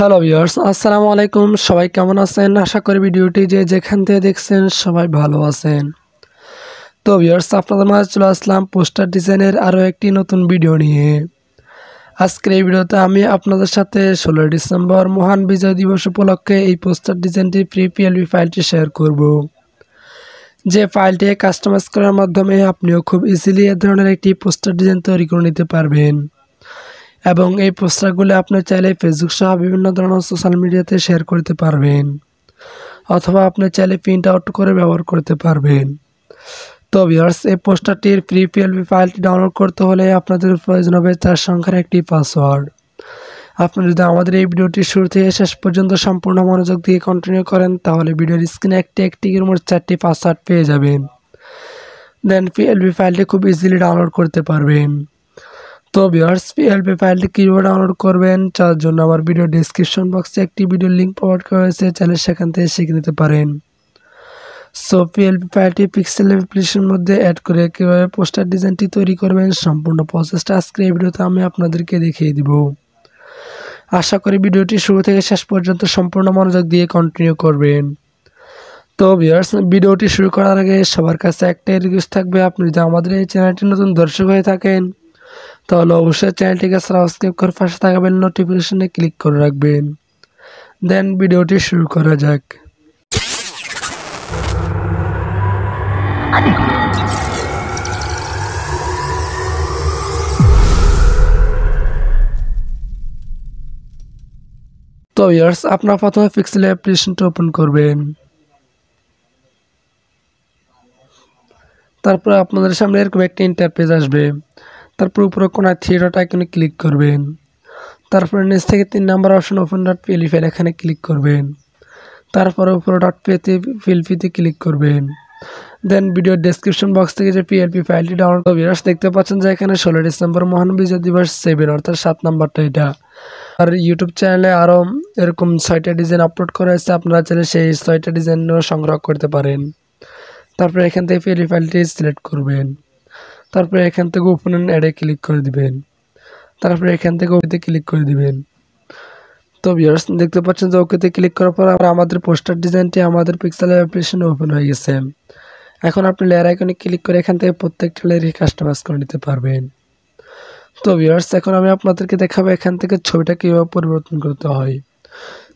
Hello viewers, আসসালামু আলাইকুম। সবাই কেমন আছেন? আশা করি ভিডিওটি যে যেখান থেকে দেখছেন সবাই ভালো আছেন। তো ভিউয়ার্স, আপনাদের মাঝে চলে আসলাম পোস্টার ডিজাইনের আরও একটি নতুন ভিডিও নিয়ে। আজকের এই ভিডিওতে আমি আপনাদের সাথে 16 ডিসেম্বর মহান বিজয় দিবস উপলক্ষে এই পোস্টার ডিজাইনটি ফ্রি পিএলপি ফাইলটি শেয়ার করব। যে ফাইলটি কাস্টমাইজ করার মাধ্যমে আপনিও খুব ইজিলি এ ধরনের একটি পোস্টার ডিজাইন তৈরি করে নিতে পারবেন। এবং এই পোস্টারগুলো আপনি চাইলে ফেসবুক সহ বিভিন্ন ধরনের সোশ্যাল মিডিয়াতে শেয়ার করতে পারবেন, অথবা আপনি চাইলে প্রিন্ট আউট করে ব্যবহার করতে পারবেন। তো ভিউয়ার্স, এই পোস্টারটির ফ্রি পিএলপি ফাইলটি ডাউনলোড করতে হলে আপনাদের প্রয়োজন হবে 4 সংখ্যার একটি পাসওয়ার্ড। আপনি যদি আমাদের এই ভিডিওটি শুরু থেকে শেষ পর্যন্ত সম্পূর্ণ মনোযোগ দিয়ে কন্টিনিউ করেন, তাহলে ভিডিওর স্ক্রিনে একটি মোট 4টি পাসওয়ার্ড পেয়ে যাবেন। দেন পিএলপি ফাইলটি খুব ইজিলি ডাউনলোড করতে পারবেন। তো ভিউয়ার্স, পিএলপি ফাইলটি কীভাবে ডাউনলোড করবেন তার জন্য আমার ভিডিও ডেসক্রিপশন বক্সে একটি ভিডিও লিঙ্ক প্রোভাইড করা হয়েছে, চাইলে সেখান থেকে শিখে নিতে পারেন। সো পিএলপি ফাইলটি পিক্সেল অ্যাপ্লিকেশনের মধ্যে অ্যাড করে কীভাবে পোস্টার ডিজাইনটি তৈরি করবেন সম্পূর্ণ প্রসেসটা আজকের এই ভিডিওতে আমি আপনাদেরকে দেখিয়ে দিব। আশা করি ভিডিওটি শুরু থেকে শেষ পর্যন্ত সম্পূর্ণ মনোযোগ দিয়ে কন্টিনিউ করবেন। তো ভিউয়ার্স, ভিডিওটি শুরু করার আগে সবার কাছে একটাই রিকোয়েস্ট থাকবে, আপনি যদি আমাদের এই চ্যানেলটি নতুন দর্শক হয়ে থাকেন তাহলে অবশ্যই চ্যানেলটিকে সাবস্ক্রাইব করে পাশে থাকা বেল নোটিফিকেশনে ক্লিক করে রাখবেন। দেন ভিডিওটি শুরু করা যাক। তো ভিউয়ার্স, আপনারা প্রথমে পিক্সেল অ্যাপ্লিকেশনটা ওপেন করবেন। তারপর আপনাদের সামনে এরকম একটা ইন্টারফেস আসবে। তারপর উপরে কোনায় থ্রি ডট আইকনে ক্লিক করবেন। তারপরে নিচ থেকে 3 number option open dot PLP file এখানে ক্লিক করবেন। তারপরে উপরে ডট পিএলপিতে ক্লিক করবেন। দেন ভিডিও ডেসক্রিপশন বক্স থেকে যে পিএলপি ফাইলটি ডাউনলোড করবেন, দেখতে পাচ্ছেন যে এখানে 16 ডিসেম্বর মহান বিজয় দিবস 7 অর্থাৎ 7 নাম্বারটা এটা। আর ইউটিউব চ্যানেলে আরও এরকম 6টা ডিজাইন আপলোড করা হয়েছে, আপনারা চাইলে সেই 6টা ডিজাইনও সংগ্রহ করতে পারেন। তারপরে এখান থেকে পিএলপি ফাইলটি সিলেক্ট করবেন। তারপরে এখান থেকে ওপেন অ্যাডে ক্লিক করে দিবেন। তারপরে এখান থেকে ওকেতে ক্লিক করে দিবেন। তো ভিউয়ার্স, দেখতে পাচ্ছেন যে ওকেতে ক্লিক করার পর আমাদের পোস্টার ডিজাইনটি আমাদের পিক্সেল অ্যাপ্লিকেশনে ওপেন হয়ে গেছে। এখন আপনি লেয়ার আইকনে ক্লিক করে এখান থেকে প্রত্যেকটা লেয়ারই কাস্টমাইজ করে নিতে পারবেন। তো ভিউয়ার্স, এখন আমি আপনাদেরকে দেখাবো এখান থেকে ছবিটা কীভাবে পরিবর্তন করতে হয়।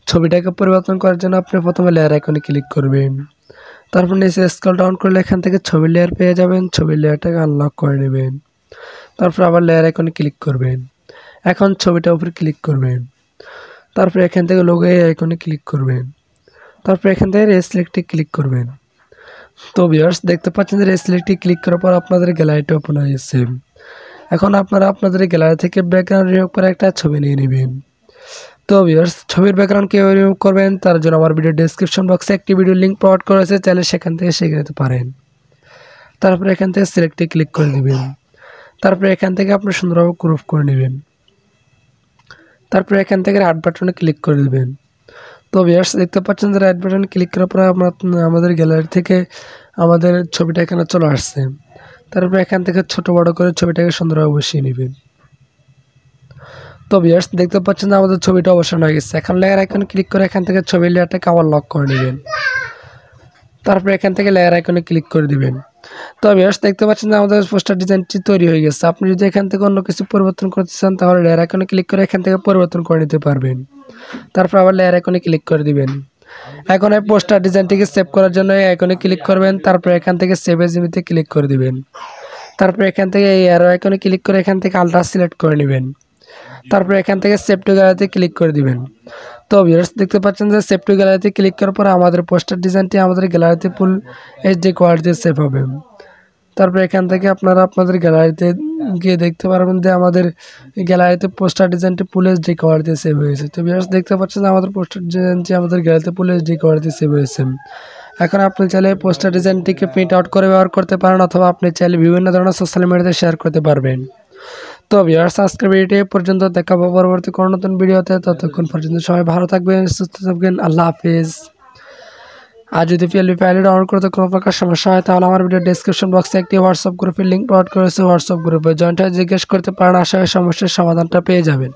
ছবিটাকে পরিবর্তন করার জন্য আপনি প্রথমে লেয়ার আইকনে ক্লিক করবেন। তারপর নিচে স্ক্রল ডাউন করলে এখান থেকে ছবির লেয়ার পেয়ে যাবেন। ছবির লেয়ারটাকে আনলক করে নেবেন। তারপর আবার লেয়ার আইকনে ক্লিক করবেন। এখন ছবিটার উপর ক্লিক করবেন। তারপর এখান থেকে লোগো আইকনে ক্লিক করবেন। তারপর এখান থেকে রেসিলেক্টে ক্লিক করবেন। তো ভিউয়ার্স, দেখতে পাচ্ছেন যে রেসিলেক্টে ক্লিক করার পর আপনাদের গ্যালারিটা ওপেন হয়ে গেছে। এখন আপনারা আপনাদের গ্যালারি থেকে ব্যাকগ্রাউন্ড রিমুভ করে একটা ছবি নিয়ে নেবেন। তো ভিউয়ার্স, ছবির ব্যাকগ্রাউন্ড কীভাবে রিমুভ করবেন তার জন্য আমার ভিডিও ডেসক্রিপশন বক্সে একটি ভিডিও লিঙ্ক প্রোভাইড করা হয়েছে, চাইলে সেখান থেকে শিখে নিতে পারেন। তারপরে এখান থেকে সিলেক্টে ক্লিক করে দিবেন। তারপরে এখান থেকে আপনি সুন্দরভাবে ক্রপ করে নেবেন। তারপরে এখান থেকে রাইট বাটনে ক্লিক করে দেবেন। তো ভিউয়ার্স, দেখতে পাচ্ছেন যে রাইট বাটনে ক্লিক করার পরে আমাদের গ্যালারি থেকে আমাদের ছবিটা এখানে চলে আসছে। তারপরে এখান থেকে ছোট বড় করে ছবিটাকে সুন্দরভাবে বসিয়ে নেবেন। তো ভিউয়ার্স, দেখতে পাচ্ছেন যে আমাদের ছবিটা বসানো হয়ে গেছে। এখন লেয়ার আইকনে ক্লিক করে এখান থেকে ছবির লেয়ারটাকে আবার লক করে নেবেন। তারপরে এখান থেকে লেয়ার আইকনে ক্লিক করে দিবেন। তো ভিউয়ার্স, দেখতে পাচ্ছেন যে আমাদের পোস্টার ডিজাইনটি তৈরি হয়ে গেছে। আপনি যদি এখান থেকে অন্য কিছু পরিবর্তন করতে চান তাহলে লেয়ার আইকনে ক্লিক করে এখান থেকে পরিবর্তন করে নিতে পারবেন। তারপর আবার লেয়ার আইকনে ক্লিক করে দিবেন। এখন এই পোস্টার ডিজাইনটিকে সেভ করার জন্য এই আইকনে ক্লিক করবেন। তারপর এখান থেকে সেভ এজ ইমেজে ক্লিক করে দিবেন। তারপর এখান থেকে এই অ্যারো আইকনে ক্লিক করে এখান থেকে আলট্রা সিলেক্ট করে নেবেন। তারপর এখান থেকে সেভ টু গ্যালারিতে ক্লিক করে দিবেন। তো ভিউয়ার্স, দেখতে পাচ্ছেন যে সেভ টু গ্যালারিতে ক্লিক করার পর আমাদের পোস্টার ডিজাইনটি আমাদের গ্যালারিতে ফুল এইচডি কোয়ালিটিতে সেভ হবে। তারপর এখান থেকে আপনারা আপনাদের গ্যালারিতে গিয়ে দেখতে পারবেন যে আমাদের গ্যালারিতে পোস্টার ডিজাইনটি ফুল এইচডি কোয়ালিটিতে সেভ হয়েছে। তো ভিউয়ার্স, দেখতে পাচ্ছেন যে আমাদের পোস্টার ডিজাইনটি আমাদের গ্যালারিতে ফুল এইচডি কোয়ালিটিতে সেভ হয়েছে। এখন আপনি চাইলে পোস্টার ডিজাইনটিকে প্রিন্ট আউট করে ব্যবহার করতে পারেন, অথবা আপনি চাইলে বিভিন্ন ধরনের সোশ্যাল মিডিয়াতে শেয়ার করতে পারবেন। তো ভিউয়ার্স, আজকের ভিডিওটি এই পর্যন্ত, দেখাবো পরবর্তী কোনো নতুন ভিডিওতে। ততক্ষণ পর্যন্ত সবাই ভালো থাকবেন, সুস্থ থাকবেন। আল্লাহ হাফিজ। আর যদি পিএলপি ফাইল ডাউনলোড করতে কোনো প্রকার সমস্যা হয় তাহলে আমার ভিডিও ডেসক্রিপশন বক্সে একটি হোয়াটসঅ্যাপ গ্রুপের লিঙ্ক প্রোভাইড করেছে, হোয়াটসঅ্যাপ গ্রুপে জয়েন্ট হয়ে জিজ্ঞেস করতে পারেন। আশা করি সমস্যার সমাধানটা পেয়ে যাবেন।